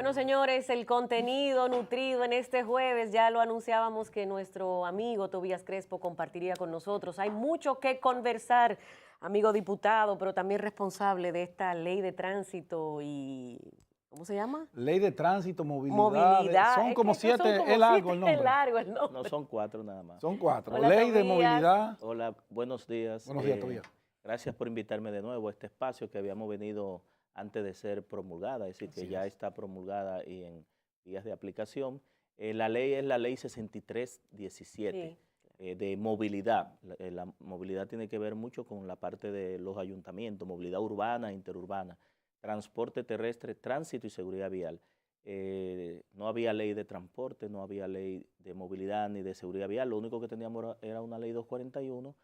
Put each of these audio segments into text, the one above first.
Bueno, señores, el contenido nutrido en este jueves, ya lo anunciábamos que nuestro amigo Tobías Crespo compartiría con nosotros. Hay mucho que conversar, amigo diputado, pero también responsable de esta ley de tránsito y, ¿cómo se llama? Ley de tránsito, movilidad, Movilidad. son como siete, es largo el nombre. Largo el nombre. No, son 4 nada más. Son 4. Hola, Ley de Tobías. movilidad. Hola, buenos días. Buenos días, Tobías. Gracias por invitarme de nuevo a este espacio que habíamos venido antes de ser promulgada, es decir, que ya está promulgada y en vías de aplicación. La ley es la ley 6317 de movilidad. La movilidad tiene que ver mucho con la parte de los ayuntamientos, movilidad urbana, interurbana, transporte terrestre, tránsito y seguridad vial. No había ley de transporte, no había ley de movilidad ni de seguridad vial, lo único que teníamos era una ley 241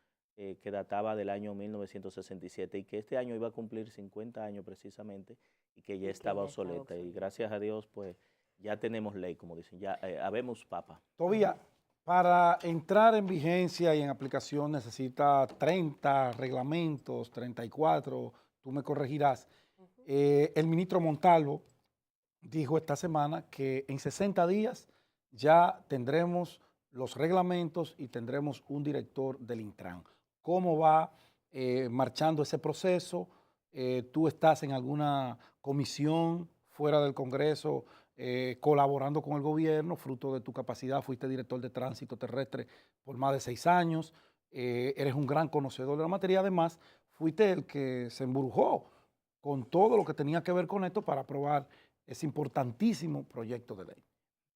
que databa del año 1967 y que este año iba a cumplir 50 años precisamente y que ya estaba obsoleta. Y gracias a Dios, pues ya tenemos ley, como dicen, ya habemos papa. Tobías, para entrar en vigencia y en aplicación necesita 30 reglamentos, 34, tú me corregirás. El ministro Montalvo dijo esta semana que en 60 días ya tendremos los reglamentos y tendremos un director del Intran. ¿Cómo va marchando ese proceso? ¿Tú estás en alguna comisión fuera del Congreso colaborando con el gobierno? Fruto de tu capacidad, fuiste director de tránsito terrestre por más de 6 años. Eres un gran conocedor de la materia. Además, fuiste el que se embrujó con todo lo que tenía que ver con esto para aprobar ese importantísimo proyecto de ley.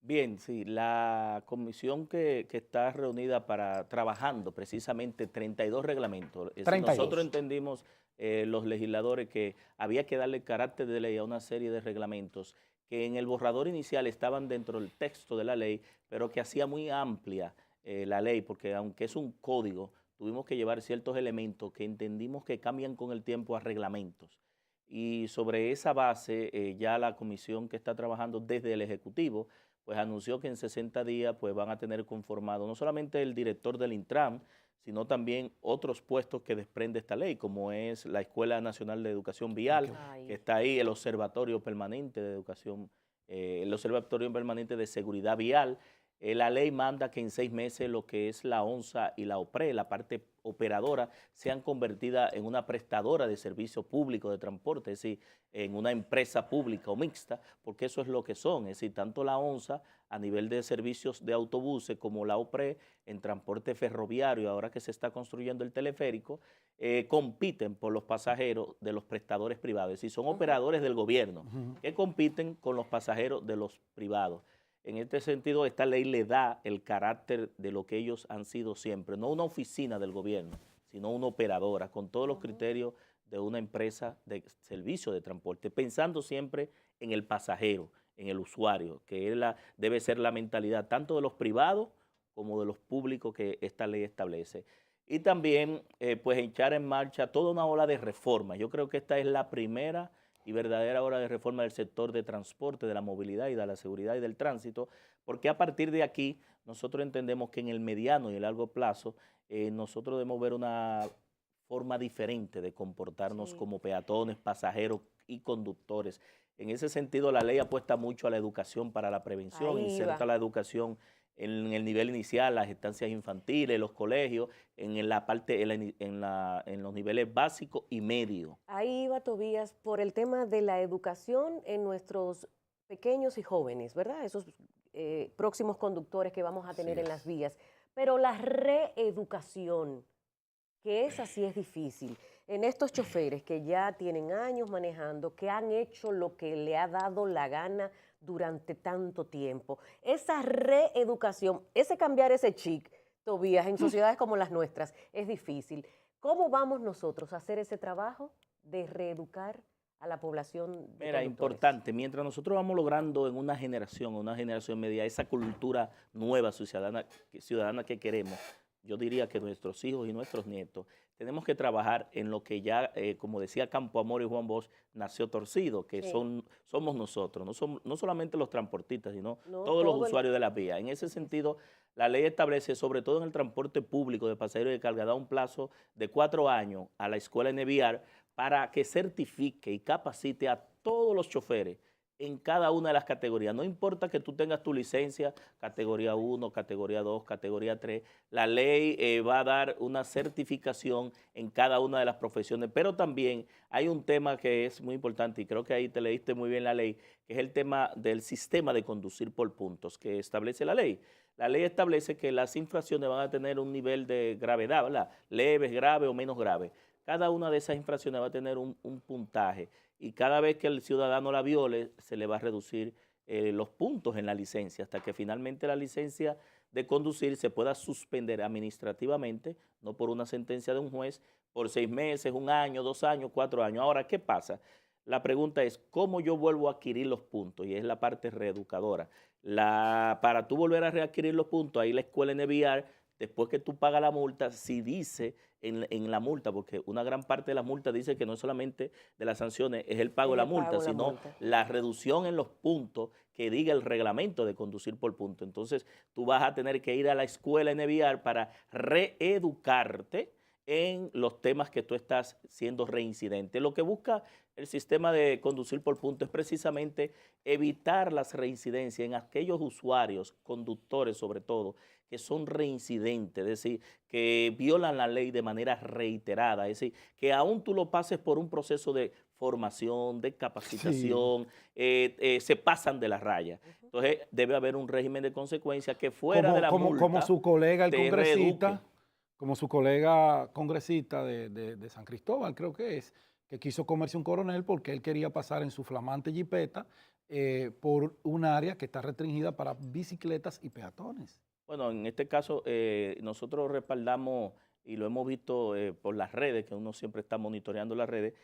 Bien, sí, la comisión que está reunida trabajando precisamente 32 reglamentos. 32. Nosotros entendimos, los legisladores, que había que darle carácter de ley a una serie de reglamentos que en el borrador inicial estaban dentro del texto de la ley, pero que hacía muy amplia la ley, porque aunque es un código, tuvimos que llevar ciertos elementos que entendimos que cambian con el tiempo a reglamentos. Y sobre esa base, ya la comisión que está trabajando desde el Ejecutivo, pues anunció que en 60 días pues van a tener conformado no solamente el director del Intran, sino también otros puestos que desprende esta ley, como es la Escuela Nacional de Educación Vial, que está ahí, el Observatorio Permanente de Educación, el Observatorio Permanente de Seguridad Vial. La ley manda que en 6 meses lo que es la ONSA y la OPRE, la parte operadora, sean convertidas en una prestadora de servicio público de transporte, es decir, en una empresa pública o mixta, porque eso es lo que son, es decir, tanto la ONSA a nivel de servicios de autobuses como la OPRE en transporte ferroviario, ahora que se está construyendo el teleférico, compiten por los pasajeros de los prestadores privados, es decir, son operadores del gobierno que compiten con los pasajeros de los privados. En este sentido, esta ley le da el carácter de lo que ellos han sido siempre, no una oficina del gobierno, sino una operadora, con todos los criterios de una empresa de servicio de transporte, pensando siempre en el pasajero, en el usuario, que debe ser la mentalidad tanto de los privados como de los públicos que esta ley establece. Y también, pues, echar en marcha toda una ola de reforma. Yo creo que esta es la primera y verdadera hora de reforma del sector de transporte, de la movilidad y de la seguridad y del tránsito, porque a partir de aquí nosotros entendemos que en el mediano y el largo plazo nosotros debemos ver una forma diferente de comportarnos como peatones, pasajeros y conductores. En ese sentido, la ley apuesta mucho a la educación para la prevención, inserta la educación en el nivel inicial, las estancias infantiles, los colegios, en la parte, en los niveles básicos y medios. Ahí iba, Tobías, por el tema de la educación en nuestros pequeños y jóvenes, ¿verdad? Esos próximos conductores que vamos a tener en las vías. Pero la reeducación, que esa sí es difícil, en estos choferes que ya tienen años manejando, que han hecho lo que le ha dado la gana durante tanto tiempo. Esa reeducación, ese cambiar ese chip, Tobías, en sociedades como las nuestras, es difícil. ¿Cómo vamos nosotros a hacer ese trabajo de reeducar a la población de Mira, importante, mientras nosotros vamos logrando en una generación media, esa cultura nueva ciudadana que queremos, yo diría que nuestros hijos y nuestros nietos tenemos que trabajar en lo que ya, como decía Campo Amor y Juan Bosch, nació torcido, que somos nosotros, no solamente los transportistas, sino todos los usuarios de la vía. En ese sentido, la ley establece, sobre todo en el transporte público de pasajeros de carga, da un plazo de 4 años a la escuela NVIAR para que certifique y capacite a todos los choferes en cada una de las categorías. No importa que tú tengas tu licencia, categoría 1, categoría 2, categoría 3, la ley va a dar una certificación en cada una de las profesiones, pero también hay un tema que es muy importante y creo que ahí te leíste muy bien la ley, que es el tema del sistema de conducir por puntos que establece la ley. La ley establece que las infracciones van a tener un nivel de gravedad, ¿verdad? Leves, grave o menos grave. Cada una de esas infracciones va a tener un puntaje y cada vez que el ciudadano la viole se le va a reducir los puntos en la licencia hasta que finalmente la licencia de conducir se pueda suspender administrativamente, no por una sentencia de un juez, por 6 meses, 1 año, 2 años, 4 años. Ahora, ¿qué pasa? La pregunta es, ¿cómo yo vuelvo a adquirir los puntos? Y es la parte reeducadora. Para tú volver a readquirir los puntos, ahí la escuela NVIAR, después que tú pagas la multa, si dice en la multa, porque una gran parte de la multa dice que no solamente de las sanciones es el pago de la multa, sino la reducción en los puntos que diga el reglamento de conducir por punto. Entonces, tú vas a tener que ir a la escuela NVIAR para reeducarte en los temas que tú estás siendo reincidente. Lo que busca el sistema de conducir por punto es precisamente evitar las reincidencias en aquellos usuarios, conductores sobre todo, que son reincidentes, es decir, que violan la ley de manera reiterada, es decir, que aún tú lo pases por un proceso de formación, de capacitación, se pasan de la raya. Entonces, debe haber un régimen de consecuencia que fuera de la multa como su colega, el te congresista, reeduque. como su colega congresista de San Cristóbal, creo que es, que quiso comerse un coronel porque él quería pasar en su flamante jipeta por un área que está restringida para bicicletas y peatones. Bueno, en este caso nosotros respaldamos, y lo hemos visto por las redes, que uno siempre está monitoreando las redes,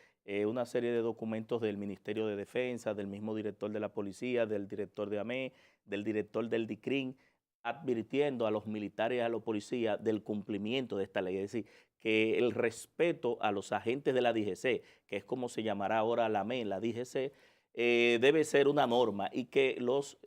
una serie de documentos del Ministerio de Defensa, del mismo director de la policía, del director de AME, del director del DICRIN, advirtiendo a los militares y a los policías del cumplimiento de esta ley. Es decir, que el respeto a los agentes de la DGC, que es como se llamará ahora la AME, la DGC, debe ser una norma y que los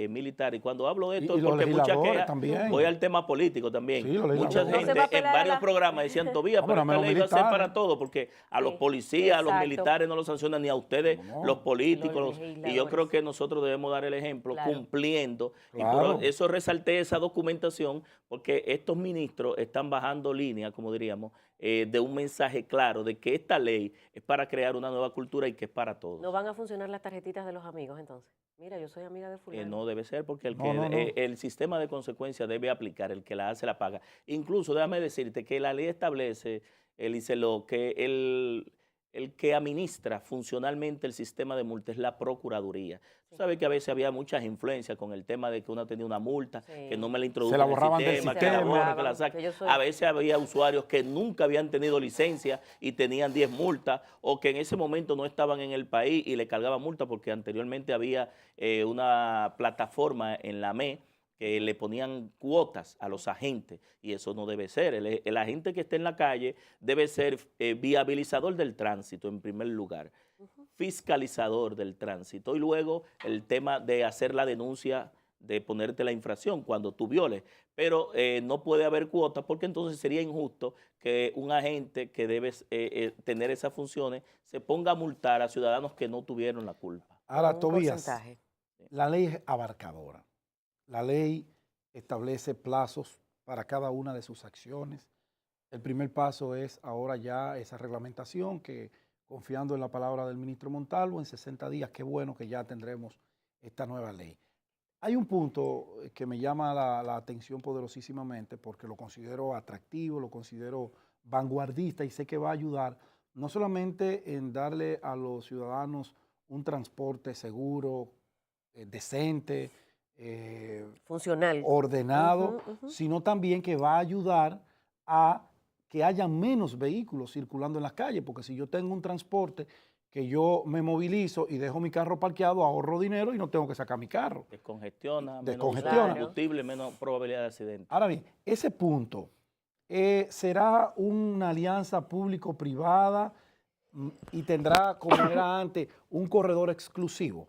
militares, cuando hablo de esto, y los porque legisladores también. voy al tema político también, Sí, los mucha legisladores. gente en varios programas decían, Tobías, pero esta ley va a ser para todo, porque a los policías, a los militares no los sancionan ni a ustedes, los políticos, y yo creo que nosotros debemos dar el ejemplo cumpliendo, y por eso resalté esa documentación, porque estos ministros están bajando línea, como diríamos, de un mensaje claro de que esta ley es para crear una nueva cultura y que es para todos. ¿No van a funcionar las tarjetitas de los amigos entonces? Mira, yo soy amiga de fulano. No debe ser porque No. el sistema de consecuencia debe aplicar, el que la hace la paga. Incluso déjame decirte que la ley establece, Eliselo, que el que administra funcionalmente el sistema de multa es la Procuraduría. Tú sabes que a veces había muchas influencias con el tema de que uno tenía una multa, que no me la introdujo en el sistema, que la borra, que la saca. A veces había usuarios que nunca habían tenido licencia y tenían 10 multas, o que en ese momento no estaban en el país y le cargaban multa porque anteriormente había una plataforma en la ME que le ponían cuotas a los agentes, y eso no debe ser. El agente que esté en la calle debe ser viabilizador del tránsito en primer lugar, fiscalizador del tránsito, y luego el tema de hacer la denuncia, de ponerte la infracción cuando tú violes, pero no puede haber cuotas porque entonces sería injusto que un agente que debe tener esas funciones se ponga a multar a ciudadanos que no tuvieron la culpa. Ahora, Tobías, la ley es abarcadora. La ley establece plazos para cada una de sus acciones. El primer paso es ahora ya esa reglamentación que, confiando en la palabra del ministro Montalvo, en 60 días, qué bueno que ya tendremos esta nueva ley. Hay un punto que me llama la atención poderosísimamente porque lo considero atractivo, lo considero vanguardista y sé que va a ayudar no solamente en darle a los ciudadanos un transporte seguro, decente, funcional, ordenado, sino también que va a ayudar a que haya menos vehículos circulando en las calles, porque si yo tengo un transporte que yo me movilizo y dejo mi carro parqueado, ahorro dinero y no tengo que sacar mi carro. Descongestiona, menos combustible, menos probabilidad de accidente. Ahora bien, ese punto, ¿será una alianza público-privada y tendrá, como era antes, un corredor exclusivo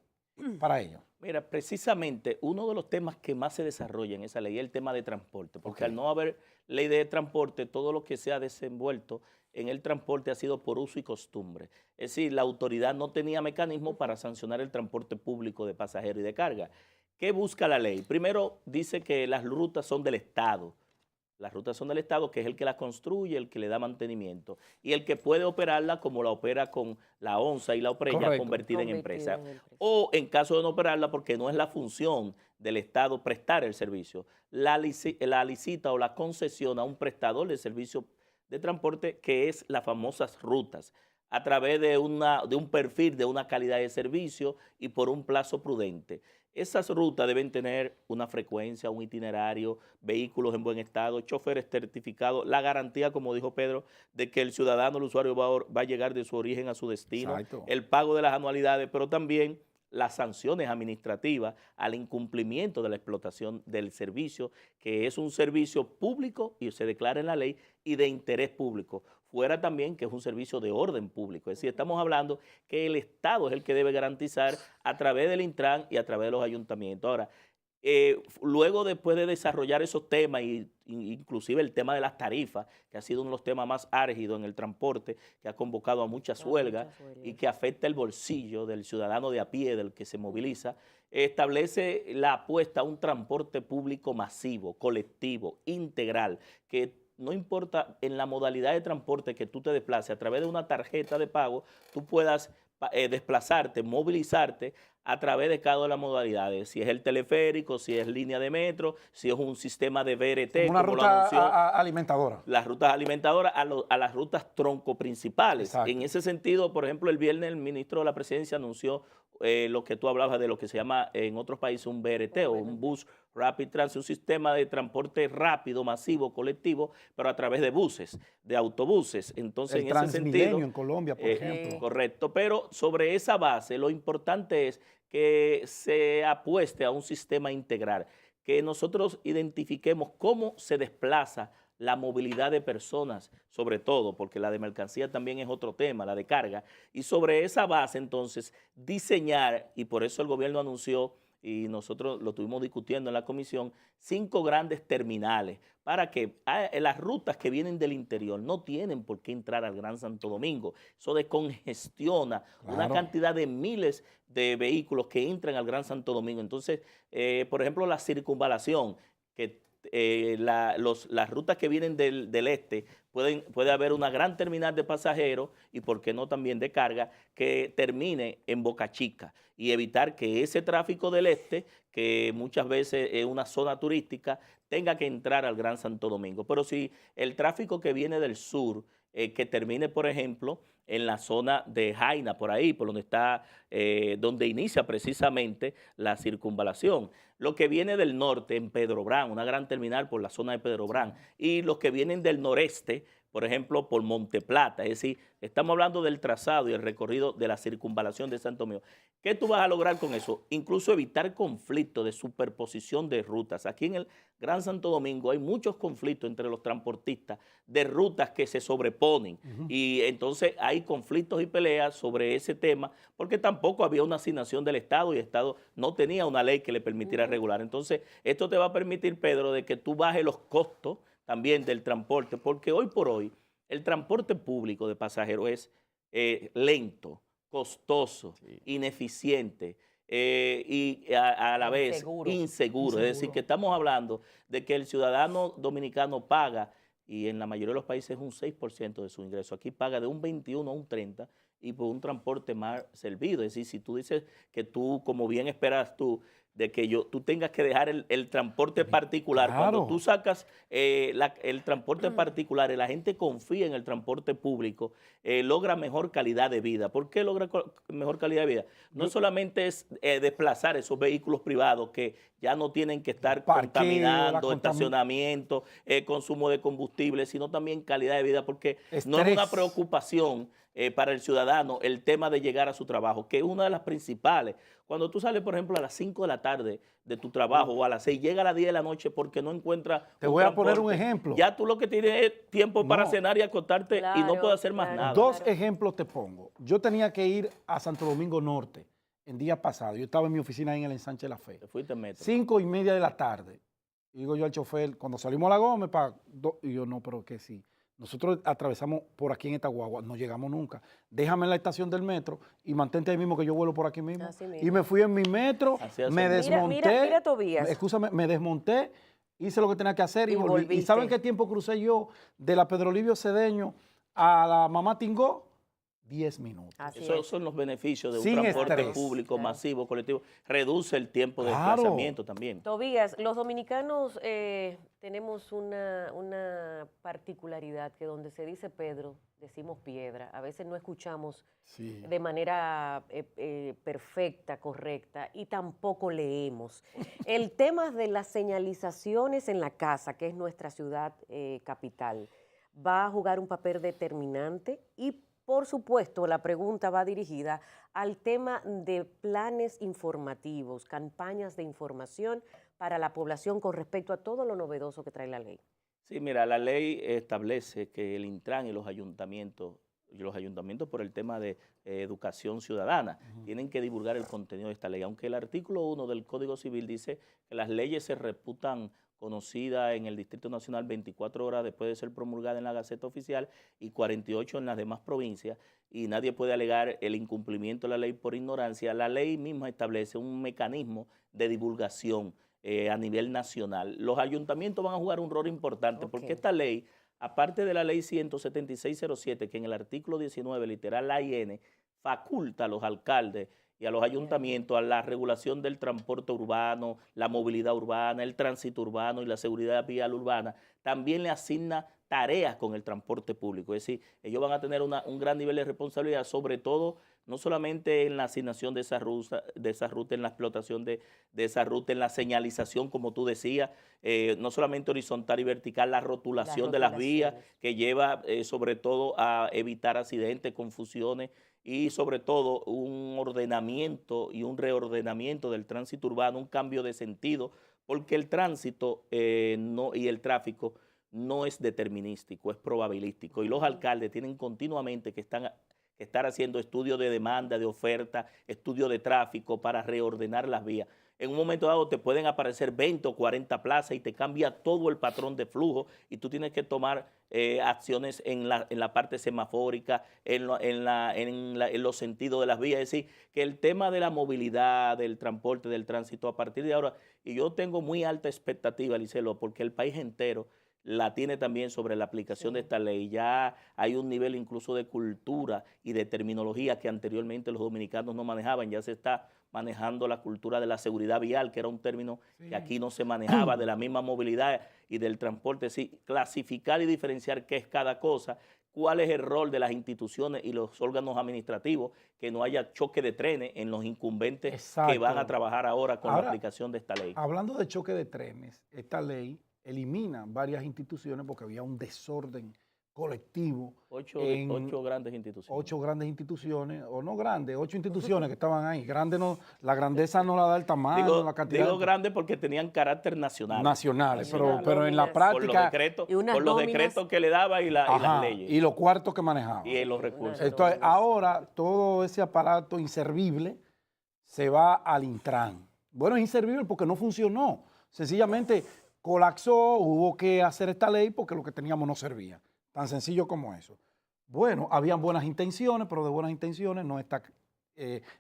para ello? Mira, precisamente uno de los temas que más se desarrolla en esa ley es el tema de transporte, porque al no haber ley de transporte, todo lo que se ha desenvuelto en el transporte ha sido por uso y costumbre. Es decir, la autoridad no tenía mecanismo para sancionar el transporte público de pasajeros y de carga. ¿Qué busca la ley? Primero dice que las rutas son del Estado. Las rutas son del Estado, que es el que las construye, el que le da mantenimiento, y el que puede operarla como la opera con la ONSA y la OPREYA, Correcto. convertida en empresa. Convertida en empresa. O en caso de no operarla, porque no es la función del Estado prestar el servicio, la licita o la concesiona a un prestador de servicio de transporte, que es las famosas rutas, a través de un perfil de una calidad de servicio y por un plazo prudente. Esas rutas deben tener una frecuencia, un itinerario, vehículos en buen estado, choferes certificados, la garantía, como dijo Pedro, de que el ciudadano, el usuario va a llegar de su origen a su destino, Exacto. el pago de las anualidades, pero también las sanciones administrativas al incumplimiento de la explotación del servicio, que es un servicio público y se declara en la ley y de interés público. Fuera también que es un servicio de orden público. Es decir, estamos hablando que el Estado es el que debe garantizar a través del Intran y a través de los ayuntamientos. Ahora, luego después de desarrollar esos temas, inclusive el tema de las tarifas, que ha sido uno de los temas más álgidos en el transporte, que ha convocado a muchas huelgas y que afecta el bolsillo del ciudadano de a pie, del que se moviliza, establece la apuesta a un transporte público masivo, colectivo, integral, que no importa en la modalidad de transporte que tú te desplaces, a través de una tarjeta de pago, tú puedas desplazarte, movilizarte a través de cada una de las modalidades, si es el teleférico, si es línea de metro, si es un sistema de BRT, Como una como lo ruta anunció alimentadora. las rutas alimentadoras a las rutas tronco principales. Exacto. En ese sentido, por ejemplo, el viernes el ministro de la Presidencia anunció lo que tú hablabas de lo que se llama en otros países un BRT o un Bus Rapid Transit, un sistema de transporte rápido, masivo, colectivo, pero a través de buses, de autobuses. Entonces, El en ese Transmilenio sentido, en Colombia, por ejemplo. correcto, pero sobre esa base lo importante es que se apueste a un sistema integral, que nosotros identifiquemos cómo se desplaza la movilidad de personas, sobre todo, porque la de mercancía también es otro tema, la de carga, y sobre esa base entonces diseñar, y por eso el gobierno anunció, y nosotros lo estuvimos discutiendo en la comisión, 5 grandes terminales, para que las rutas que vienen del interior no tienen por qué entrar al Gran Santo Domingo. Eso descongestiona una cantidad de miles de vehículos que entran al Gran Santo Domingo. Entonces, por ejemplo, la circunvalación, que las rutas que vienen del este, puede haber una gran terminal de pasajeros y por qué no también de carga que termine en Boca Chica y evitar que ese tráfico del este, que muchas veces es una zona turística, tenga que entrar al Gran Santo Domingo. Pero si el tráfico que viene del sur, que termine, por ejemplo, en la zona de Jaina, por ahí, por donde está, donde inicia precisamente la circunvalación. Lo que viene del norte, en Pedrobrán, una gran terminal por la zona de Pedrobrán, y los que vienen del noreste, por ejemplo, por Monteplata. Es decir, estamos hablando del trazado y el recorrido de la circunvalación de Santo Domingo. ¿Qué tú vas a lograr con eso? Incluso evitar conflictos de superposición de rutas. Aquí en el Gran Santo Domingo hay muchos conflictos entre los transportistas de rutas que se sobreponen y entonces hay conflictos y peleas sobre ese tema porque tampoco había una asignación del Estado y el Estado no tenía una ley que le permitiera regular. Entonces, esto te va a permitir, Pedro, de que tú bajes los costos también del transporte, porque hoy por hoy el transporte público de pasajeros es lento, costoso, ineficiente y a la vez inseguro. Es decir, que estamos hablando de que el ciudadano dominicano paga, y en la mayoría de los países es un 6% de su ingreso, aquí paga de un 21 a un 30% y por un transporte más servido. Es decir, si tú dices que tú, como bien esperas tú, de que tú tengas que dejar el transporte particular. Claro. Cuando tú sacas el transporte particular y la gente confía en el transporte público, logra mejor calidad de vida. ¿Por qué logra mejor calidad de vida? No solamente es desplazar esos vehículos privados que ya no tienen que estar contaminando, estacionamiento, consumo de combustible, sino también calidad de vida, porque no es una preocupación para el ciudadano el tema de llegar a su trabajo, que es una de las principales. Cuando tú sales, por ejemplo, a las 5 de la tarde de tu trabajo o a las 6, llega a las 10 de la noche porque no encuentras Te voy a poner un ejemplo. Ya tú lo que tienes es tiempo para cenar y acostarte y no puedes hacer más nada. Dos ejemplos te pongo. Yo tenía que ir a Santo Domingo Norte en día pasado, yo estaba en mi oficina ahí en el Ensanche de la Fe, Te fuiste en metro. 5:30 de la tarde, y digo yo al chofer, cuando salimos a La Gómez, y yo, no, pero que sí, nosotros atravesamos por aquí en esta guagua, no llegamos nunca, déjame en la estación del metro y mantente ahí mismo que yo vuelo por aquí mismo. Así mismo. Y me fui en mi metro, Así hacemos. me desmonté, Mira, Tobías. escúchame, me desmonté, hice lo que tenía que hacer y Y volví. ¿Y volviste. saben qué tiempo crucé yo de la Pedro Livio Cedeño a la Mamá Tingó? 10 minutos. Así Esos es. son los beneficios de un Sin transporte estrés. público, Claro. masivo, colectivo. Reduce el tiempo de Claro. desplazamiento también. Tobías, los dominicanos tenemos una particularidad que donde se dice Pedro, decimos piedra. A veces no escuchamos Sí. de manera perfecta, correcta, y tampoco leemos. El tema de las señalizaciones en la casa, que es nuestra ciudad capital, va a jugar un papel determinante y, por supuesto, la pregunta va dirigida al tema de planes informativos, campañas de información para la población con respecto a todo lo novedoso que trae la ley. Sí, mira, la ley establece que el Intran y los ayuntamientos por el tema de educación ciudadana, tienen que divulgar el contenido de esta ley, aunque el artículo 1 del Código Civil dice que las leyes se reputan conocidas en el Distrito Nacional 24 horas después de ser promulgada en la Gaceta Oficial y 48 en las demás provincias, y nadie puede alegar el incumplimiento de la ley por ignorancia. La ley misma establece un mecanismo de divulgación a nivel nacional. Los ayuntamientos van a jugar un rol importante porque esta ley, aparte de la ley 17607, que en el artículo 19, literal AIN, faculta a los alcaldes y a los ayuntamientos a la regulación del transporte urbano, la movilidad urbana, el tránsito urbano y la seguridad vial urbana, también le asigna tareas con el transporte público. Es decir, ellos van a tener un gran nivel de responsabilidad, sobre todo, no solamente en la asignación de esa ruta, en la explotación de esa ruta, en la señalización, como tú decías, no solamente horizontal y vertical, la rotulación de las vías, que lleva sobre todo a evitar accidentes, confusiones, y sobre todo un ordenamiento y un reordenamiento del tránsito urbano, un cambio de sentido, porque el tránsito y el tráfico no es determinístico, es probabilístico, y los alcaldes tienen continuamente que estar haciendo estudios de demanda, de oferta, estudios de tráfico para reordenar las vías. En un momento dado te pueden aparecer 20 o 40 plazas y te cambia todo el patrón de flujo y tú tienes que tomar acciones en la parte semafórica, en los sentidos de las vías. Es decir, que el tema de la movilidad, del transporte, del tránsito a partir de ahora, y yo tengo muy alta expectativa, Licelo, porque el país entero la tiene también sobre la aplicación de esta ley. Ya hay un nivel incluso de cultura y de terminología que anteriormente los dominicanos no manejaban. Ya se está manejando la cultura de la seguridad vial, que era un término que aquí no se manejaba, de la misma movilidad y del transporte. Sí, clasificar y diferenciar qué es cada cosa, cuál es el rol de las instituciones y los órganos administrativos, que no haya choque de trenes en los incumbentes que van a trabajar ahora con la aplicación de esta ley. Hablando de choque de trenes, esta ley elimina varias instituciones porque había un desorden colectivo. Ocho grandes instituciones. 8 grandes instituciones, o no grandes, 8 instituciones que estaban ahí. Grande no, la grandeza no la da el tamaño, la cantidad. Digo grandes porque tenían carácter nacional. Nacionales, pero en la práctica. Por los decretos que le daba y las leyes. Y los cuartos que manejaba. Y los recursos. Entonces, ahora todo ese aparato inservible se va al Intran. Bueno, es inservible porque no funcionó. Sencillamente colapsó, hubo que hacer esta ley porque lo que teníamos no servía. Tan sencillo como eso. Bueno, habían buenas intenciones, pero de buenas intenciones no está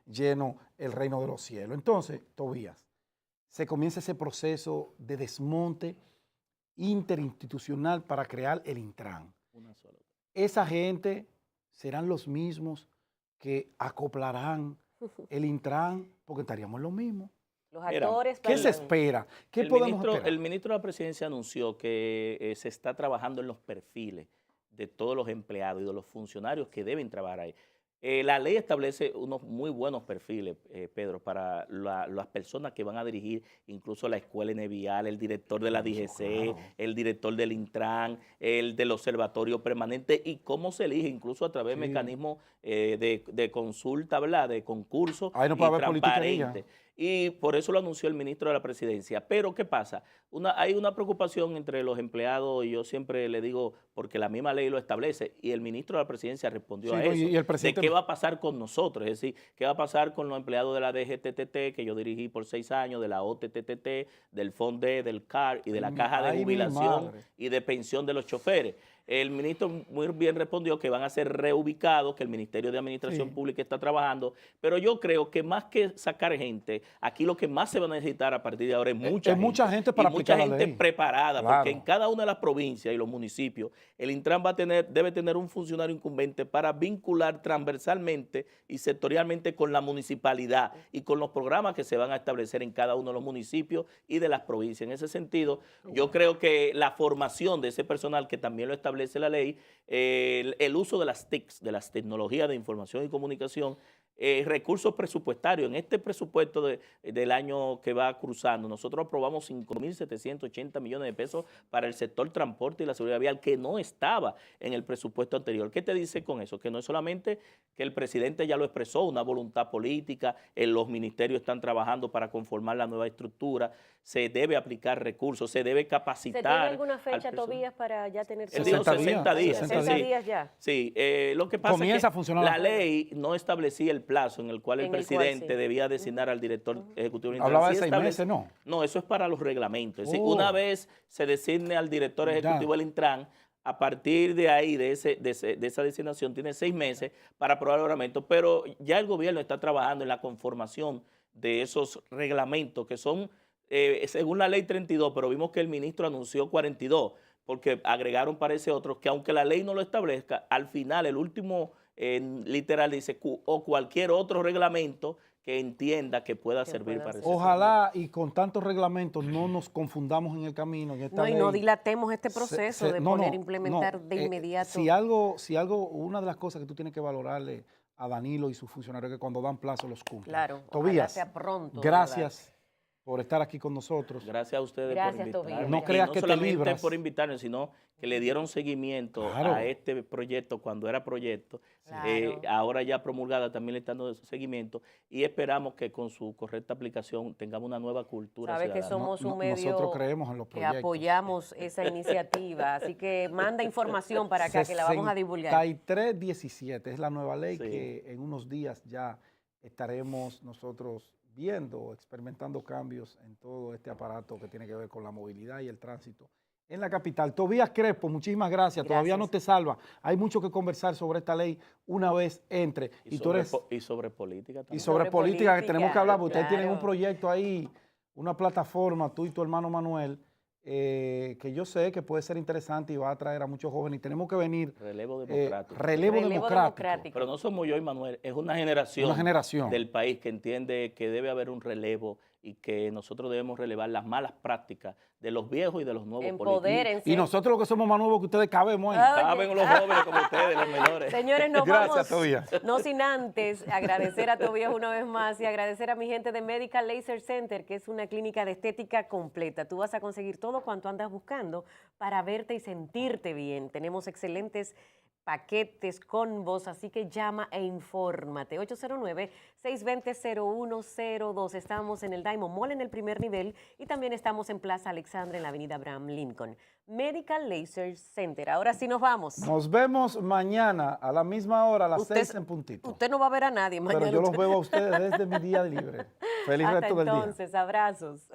lleno el reino de los cielos. Entonces, Tobías, se comienza ese proceso de desmonte interinstitucional para crear el Intran. Esa gente serán los mismos que acoplarán el Intran porque estaríamos lo mismo. Los actores. ¿Qué se espera? ¿Qué podemos esperar? El ministro de la Presidencia anunció que se está trabajando en los perfiles de todos los empleados y de los funcionarios que deben trabajar ahí. La ley establece unos muy buenos perfiles, Pedro, para las personas que van a dirigir incluso la escuela vial, el director de la DGC, el director del Intran, el del observatorio permanente, y cómo se elige, incluso a través de mecanismos de consulta, ¿verdad?, de concurso no puede haber transparente. Y por eso lo anunció el ministro de la Presidencia. Pero, ¿qué pasa? Hay una preocupación entre los empleados, y yo siempre le digo, porque la misma ley lo establece, y el ministro de la Presidencia respondió a eso. Y el presidente qué va a pasar con nosotros, es decir, qué va a pasar con los empleados de la DGTTT, que yo dirigí por 6 años, de la OTTT, del FONDE, del CAR y de la Caja de Ay, mi Jubilación madre. y de Pensión de los Choferes. El ministro muy bien respondió que van a ser reubicados, que el Ministerio de Administración Sí. Pública está trabajando, pero yo creo que más que sacar gente, aquí lo que más se va a necesitar a partir de ahora es mucha gente para y mucha aplicar la gente ley. preparada, Claro. porque en cada una de las provincias y los municipios, el Intran debe tener un funcionario incumbente para vincular transversalmente y sectorialmente con la municipalidad y con los programas que se van a establecer en cada uno de los municipios y de las provincias. En ese sentido, yo creo que la formación de ese personal, que también lo establece la ley, el uso de las TICs, de las tecnologías de información y comunicación, recursos presupuestarios. En este presupuesto del año que va cruzando, nosotros aprobamos 5.780 millones de pesos para el sector transporte y la seguridad vial, que no estaba en el presupuesto anterior. ¿Qué te dice con eso? Que no es solamente que el presidente ya lo expresó, una voluntad política, los ministerios están trabajando para conformar la nueva estructura, se debe aplicar recursos, se debe capacitar. ¿Se tiene alguna al fecha, personal. Tobías, para ya tener... Él dijo 60 días. 60 sí. días ya. Sí, lo que pasa Comienza es a que funcionar la la ley no establecía el plazo en el cual el En el cual, presidente sí. debía designar al director ejecutivo. del Hablaba de Intran. Sí 6 meses, establece- ¿no? No, eso es para los reglamentos. Es decir, Oh. una vez se designe al director Ya. ejecutivo del Intran, a partir de ahí, de esa designación, tiene 6 meses para aprobar el reglamento, pero ya el gobierno está trabajando en la conformación de esos reglamentos que son, según la ley 32, pero vimos que el ministro anunció 42, porque agregaron, parece, otros, que aunque la ley no lo establezca, al final el último literal dice, o cualquier otro reglamento que entienda que pueda Que servir pueda para ser. ese Ojalá y con tantos reglamentos no nos confundamos en el camino. En esta No, y no ley dilatemos este proceso de no, poder no, implementar no, de inmediato. Si algo, una de las cosas que tú tienes que valorarle a Danilo y sus funcionarios es que cuando dan plazo los cumplen. Claro, ojalá Tobías, sea pronto, gracias por estar aquí con nosotros. Gracias a ustedes Gracias, por invitarme. Tobías. No creas Y que te solamente libras. por invitarme, sino que le dieron seguimiento Claro. a este proyecto cuando era proyecto. Claro. Ahora ya promulgada también le están dando seguimiento y esperamos que con su correcta aplicación tengamos una nueva cultura Sabes que ciudadana. somos un medio Nosotros creemos en los que proyectos. apoyamos esa iniciativa, así que manda información para acá que la vamos a divulgar. 6317 es la nueva ley Sí. que en unos días ya estaremos nosotros viendo, experimentando cambios en todo este aparato que tiene que ver con la movilidad y el tránsito en la capital. Tobías Crespo, muchísimas gracias. Todavía no te salva. Hay mucho que conversar sobre esta ley una vez entre. Y tú sobre, eres, y sobre política también. y sobre Sobre política que tenemos que política, hablar, porque ustedes tienen un claro. proyecto ahí, una plataforma, tú y tu hermano Manuel, que yo sé que puede ser interesante y va a atraer a muchos jóvenes. Y tenemos que venir. Relevo democrático. Relevo democrático. Pero no somos yo y Manuel, es una generación del país que entiende que debe haber un relevo y que nosotros debemos relevar las malas prácticas de los viejos y de los nuevos políticos. Empodérense. Y nosotros los que somos más nuevos que ustedes cabemos ahí. Ah, Caben los jóvenes como ustedes, los menores. Señores, nos Gracias, vamos. Tobías. No sin antes agradecer a Tobías una vez más y agradecer a mi gente de Medical Laser Center, que es una clínica de estética completa. Tú vas a conseguir todo cuanto andas buscando para verte y sentirte bien. Tenemos excelentes paquetes, combos, así que llama e infórmate. 809-620-0102. Estamos en el Diamond Mall en el primer nivel y también estamos en Plaza Alexandra en la avenida Abraham Lincoln. Medical Laser Center. Ahora sí nos vamos. Nos vemos mañana a la misma hora, a las Usted- 6 en puntito. Usted no va a ver a nadie mañana. Pero yo los veo a ustedes desde mi día libre. Feliz Hasta resto del día. entonces, abrazos.